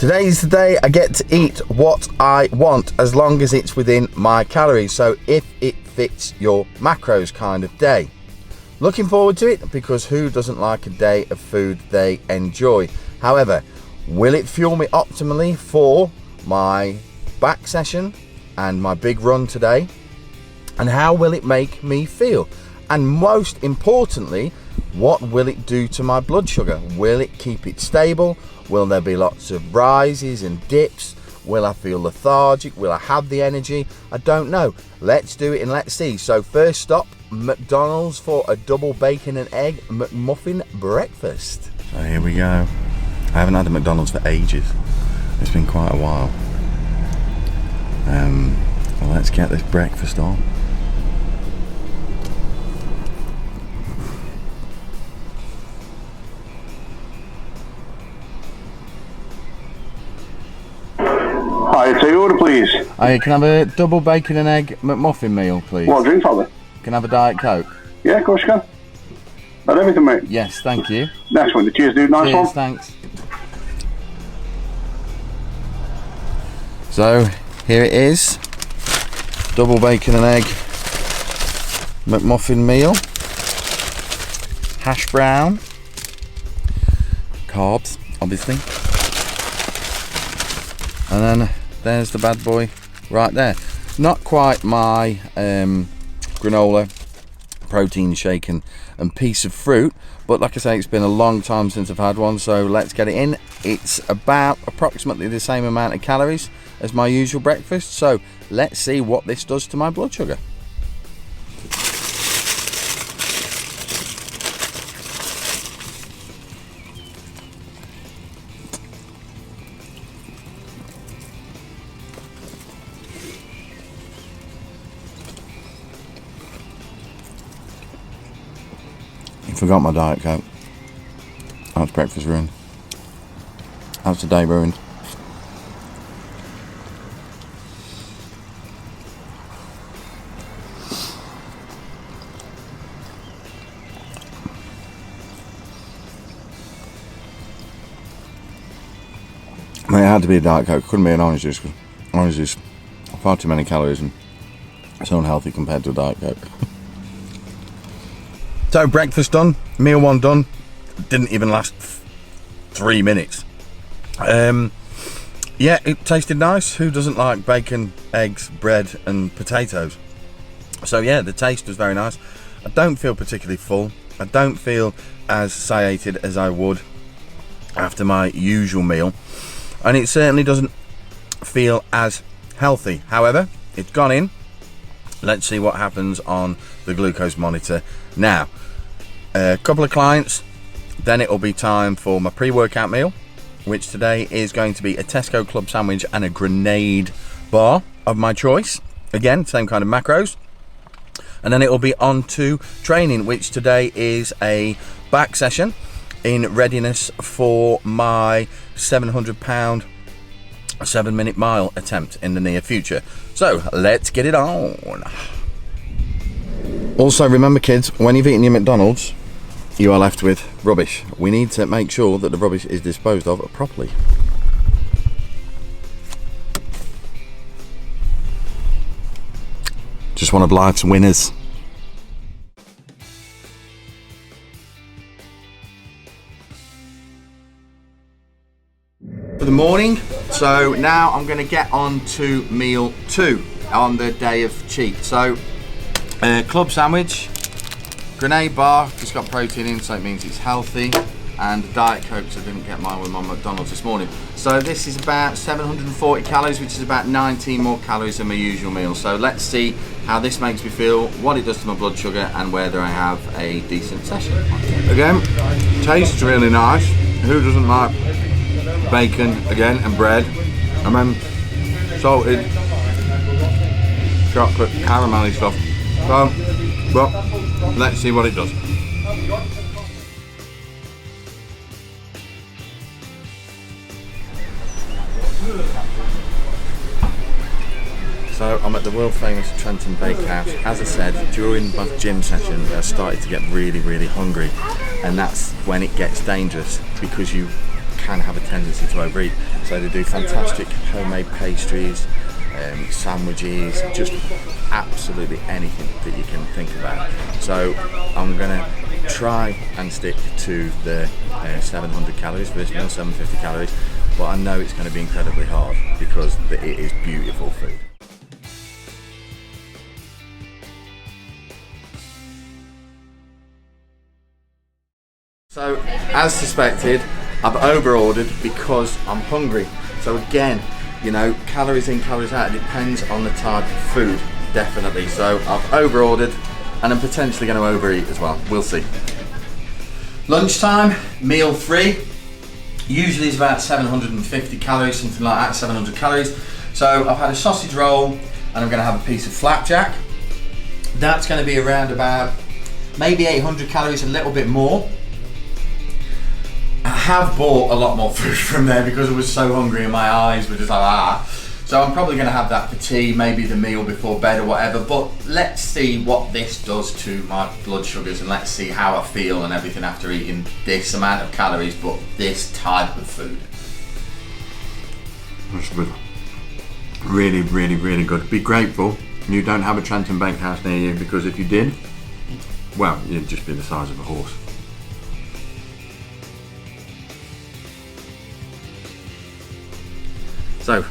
Today's the day I get to eat what I want as long as it's within my calories, so if it fits your macros kind of day. Looking forward to it because who doesn't like a day of food they enjoy? However, will it fuel me optimally for my back session and my big run today? And how will it make me feel? And most importantly, what will it do to my blood sugar? Will it keep it stable? Will there be lots of rises and dips? Will I feel lethargic? Will I have the energy? I don't know. Let's do it and let's see. So first stop, McDonald's for a double bacon and egg McMuffin breakfast. So here we go. I haven't had a McDonald's for ages. It's been quite a while. Well, let's get this breakfast on. Hi, take your order, please. Hey, can I have a double bacon and egg McMuffin meal, please? What drink, fella? Can I have a Diet Coke? Yeah, of course you can. Got everything, mate. Yes, thank you. Next one. Cheers, dude. Nice one. Cheers, thanks. So, here it is. Double bacon and egg McMuffin meal. Hash brown. Carbs, obviously. And then there's the bad boy right there. Not quite my granola, protein shake and piece of fruit, but like I say, it's been a long time since I've had one, so let's get it in. It's about approximately the same amount of calories as my usual breakfast, so let's see what this does to my blood sugar. Forgot my Diet Coke. That's breakfast ruined. That's the day ruined. I mean, it had to be a Diet Coke. Couldn't be an orange juice. Because orange juice, far too many calories and it's unhealthy compared to a Diet Coke. So breakfast done, meal one done, didn't even last 3 minutes. Yeah, it tasted nice. Who doesn't like bacon, eggs, bread and potatoes? So yeah, the taste was very nice. I don't feel particularly full. I don't feel as satiated as I would after my usual meal. And it certainly doesn't feel as healthy. However, it's gone in. Let's see what happens on the glucose monitor now. A couple of clients, then it will be time for my pre-workout meal, which today is going to be a Tesco club sandwich and a grenade bar of my choice. Again, same kind of macros. And then it will be on to training, which today is a back session in readiness for my 700-pound 7-minute mile attempt in the near future. So let's get it on. Also, remember kids, when you've eaten your McDonald's, you are left with rubbish. We need to make sure that the rubbish is disposed of properly. Just one of life's winners. For the morning, so now I'm going to get on to meal 2 on the day of cheat. So club sandwich, grenade bar, it's got protein in, so it means it's healthy, and Diet Cokes. I didn't get mine with my McDonald's this morning. So this is about 740 calories, which is about 19 more calories than my usual meal. So let's see how this makes me feel, what it does to my blood sugar, and whether I have a decent session. Again, tastes really nice. Who doesn't like bacon again and bread, and then salted chocolate caramelly stuff? So, well, let's see what it does. So I'm at the world famous Trenton Bake House. As I said, during my gym session I started to get really hungry, and that's when it gets dangerous, because you can have a tendency to overeat. So they do fantastic homemade pastries, sandwiches, just absolutely anything that you can think about. So I'm gonna try and stick to the 700 calories for this meal, 750 calories, but I know it's going to be incredibly hard because it is beautiful food. So, as suspected, I've over-ordered because I'm hungry. So again, you know, calories in, calories out, it depends on the type of food, definitely. So I've over-ordered and I'm potentially going to overeat as well. We'll see. Lunchtime, meal 3. Usually it's about 750 calories, something like that, 700 calories. So I've had a sausage roll and I'm going to have a piece of flapjack. That's going to be around about maybe 800 calories, a little bit more. I have bought a lot more food from there because I was so hungry and my eyes were just like ah. So I'm probably going to have that for tea, maybe the meal before bed or whatever, but let's see what this does to my blood sugars and let's see how I feel and everything after eating this amount of calories but this type of food. That's good. Really, really, really good. Be grateful you don't have a Trenton Bake House near you, because if you did, well, you'd just be the size of a horse. So,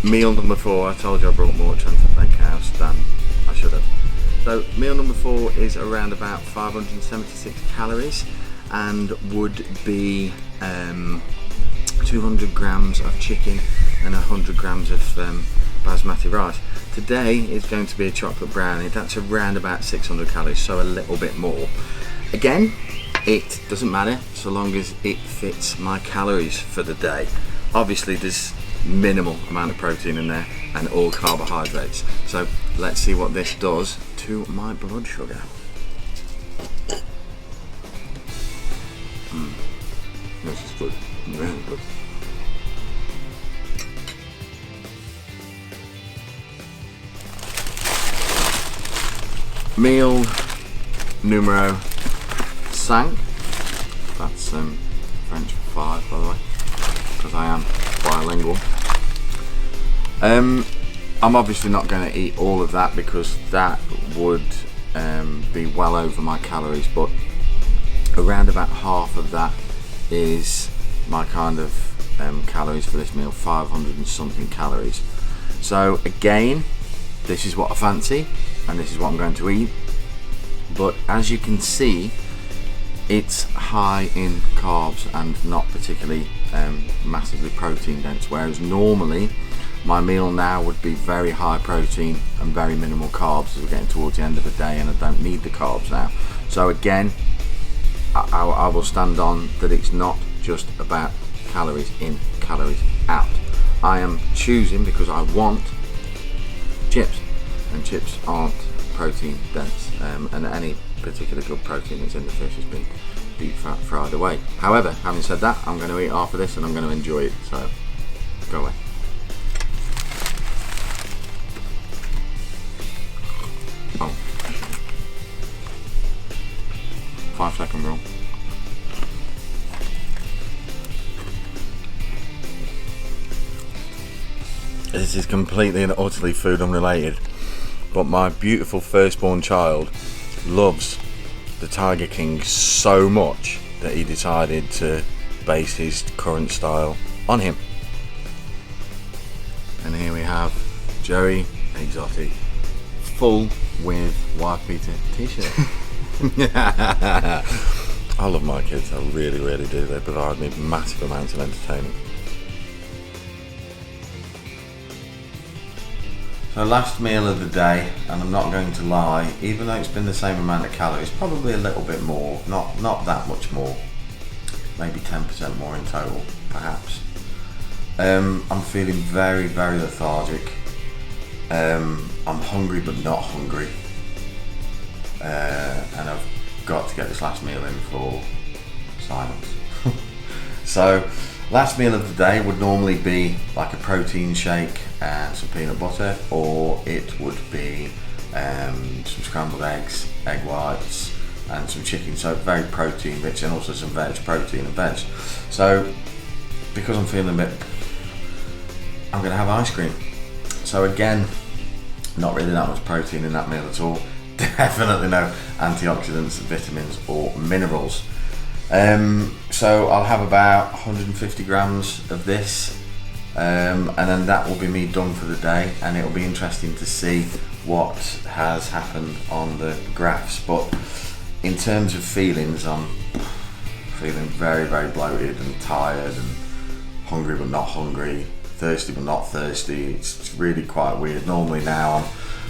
meal number 4, I told you I brought more at Trenton Bake House than I should have. So, meal number 4 is around about 576 calories and would be 200 grams of chicken and 100 grams of basmati rice. Today is going to be a chocolate brownie. That's around about 600 calories, so a little bit more. Again, it doesn't matter so long as it fits my calories for the day. Obviously, there's minimal amount of protein in there and all carbohydrates. So let's see what this does to my blood sugar. This is good, really good. Meal numero 5. That's French for 5, by the way, because I am bilingual. I'm obviously not going to eat all of that because that would be well over my calories, but around about half of that is my kind of calories for this meal, 500 and something calories. So again, this is what I fancy and this is what I'm going to eat, but as you can see, it's high in carbs and not particularly massively protein dense, whereas normally my meal now would be very high protein and very minimal carbs as we're getting towards the end of the day, and I don't need the carbs now. So again, I will stand on that it's not just about calories in, calories out. I am choosing because I want chips, and chips aren't protein dense, and any particular good protein that's in the fish has been deep fat fried away. However, having said that, I'm going to eat half of this and I'm going to enjoy it, so go away. Oh. 5-second rule. This is completely and utterly food unrelated, but my beautiful firstborn child loves the Tiger King so much that he decided to base his current style on him. And here we have Joey Exotic, full with wife beater t-shirt. I love my kids, I really, really do. They provide me massive amounts of entertainment. So last meal of the day, and I'm not going to lie, even though it's been the same amount of calories, probably a little bit more, not that much more, maybe 10% more in total, perhaps. I'm feeling very, very lethargic. I'm hungry but not hungry, and I've got to get this last meal in for silence. So last meal of the day would normally be like a protein shake and some peanut butter, or it would be some scrambled eggs, egg whites and some chicken, so very protein rich, and also some veg, protein and veg. So because I'm feeling a bit, I'm going to have ice cream. So again, not really that much protein in that meal at all. Definitely no antioxidants, vitamins or minerals. So I'll have about 150 grams of this, and then that will be me done for the day, and it'll be interesting to see what has happened on the graphs. But in terms of feelings, I'm feeling very, very bloated and tired and hungry but not hungry, thirsty but not thirsty. It's really quite weird. Normally now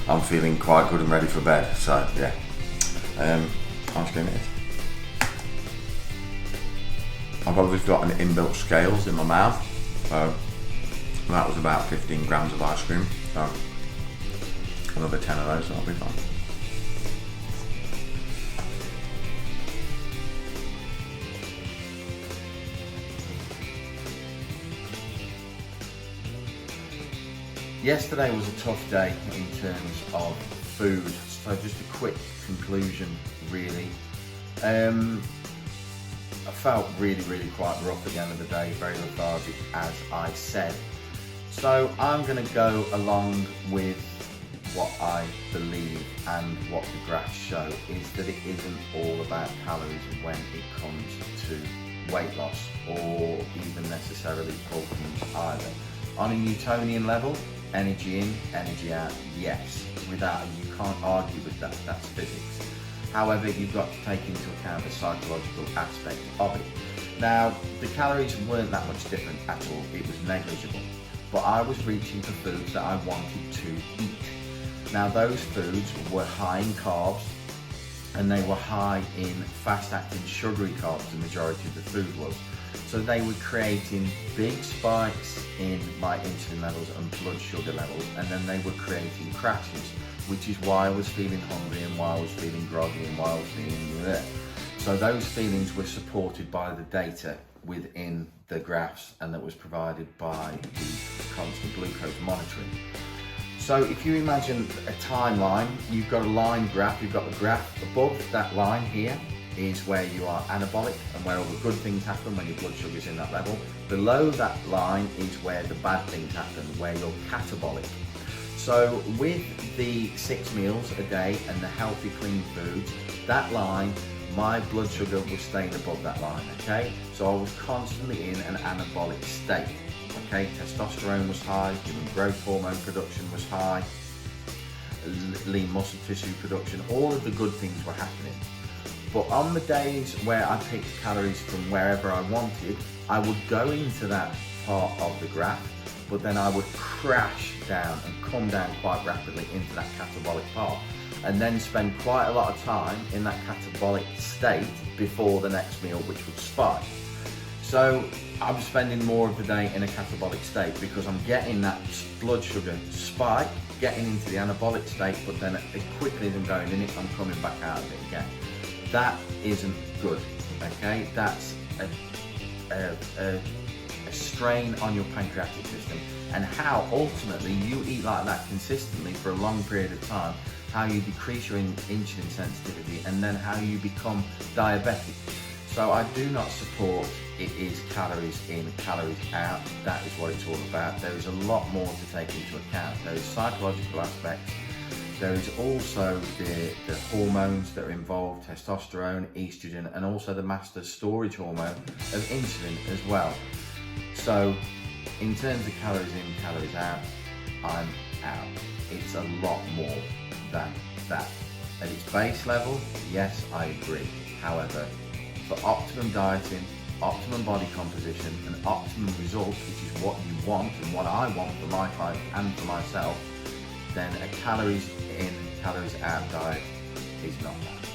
I'm feeling quite good and ready for bed. So yeah, ice cream it is. I've obviously got an inbuilt scales in my mouth, so that was about 15 grams of ice cream. So another 10 of those, that'll be fine. Yesterday was a tough day in terms of food, so just a quick conclusion really. I felt really quite rough at the end of the day, very lethargic as I said. So I'm going to go along with what I believe and what the graphs show, is that it isn't all about calories when it comes to weight loss, or even necessarily proteins either. On a Newtonian level, energy in, energy out, yes. Without, you can't argue with that, that's physics. However, you've got to take into account the psychological aspect of it. Now, the calories weren't that much different at all, it was negligible. But I was reaching for foods that I wanted to eat. Now, those foods were high in carbs, and they were high in fast-acting sugary carbs, the majority of the food was. So they were creating big spikes in my insulin levels and blood sugar levels, and then they were creating crashes, which is why I was feeling hungry and why I was feeling groggy and why I was feeling bleh. So those feelings were supported by the data within the graphs, and that was provided by the constant glucose monitoring. So if you imagine a timeline, you've got a line graph, you've got the graph above that line here is where you are anabolic and where all the good things happen when your blood sugar is in that level. Below that line is where the bad things happen, where you're catabolic. So with the 6 meals a day and the healthy clean foods, that line, my blood sugar was staying above that line, okay? So I was constantly in an anabolic state, okay? Testosterone was high, human growth hormone production was high, lean muscle tissue production, all of the good things were happening. But on the days where I picked calories from wherever I wanted, I would go into that part of the graph, but then I would crash down and come down quite rapidly into that catabolic part, and then spend quite a lot of time in that catabolic state before the next meal, which would spike. So I'm spending more of the day in a catabolic state because I'm getting that blood sugar spike, getting into the anabolic state, but then as quickly as I'm going in it, I'm coming back out of it again. That isn't good, okay? That's a strain on your pancreatic system, and how ultimately you eat like that consistently for a long period of time, how you decrease your insulin sensitivity, and then how you become diabetic. So I do not support it is calories in, calories out. That is what it's all about. There is a lot more to take into account. There is psychological aspects. There is also the hormones that are involved, testosterone, estrogen, and also the master storage hormone of insulin as well. So in terms of calories in, calories out, I'm out. It's a lot more than that. At its base level, yes, I agree. However, for optimum dieting, optimum body composition, and optimum results, which is what you want and what I want for my clients and for myself, then a calories in, calories out diet is not that.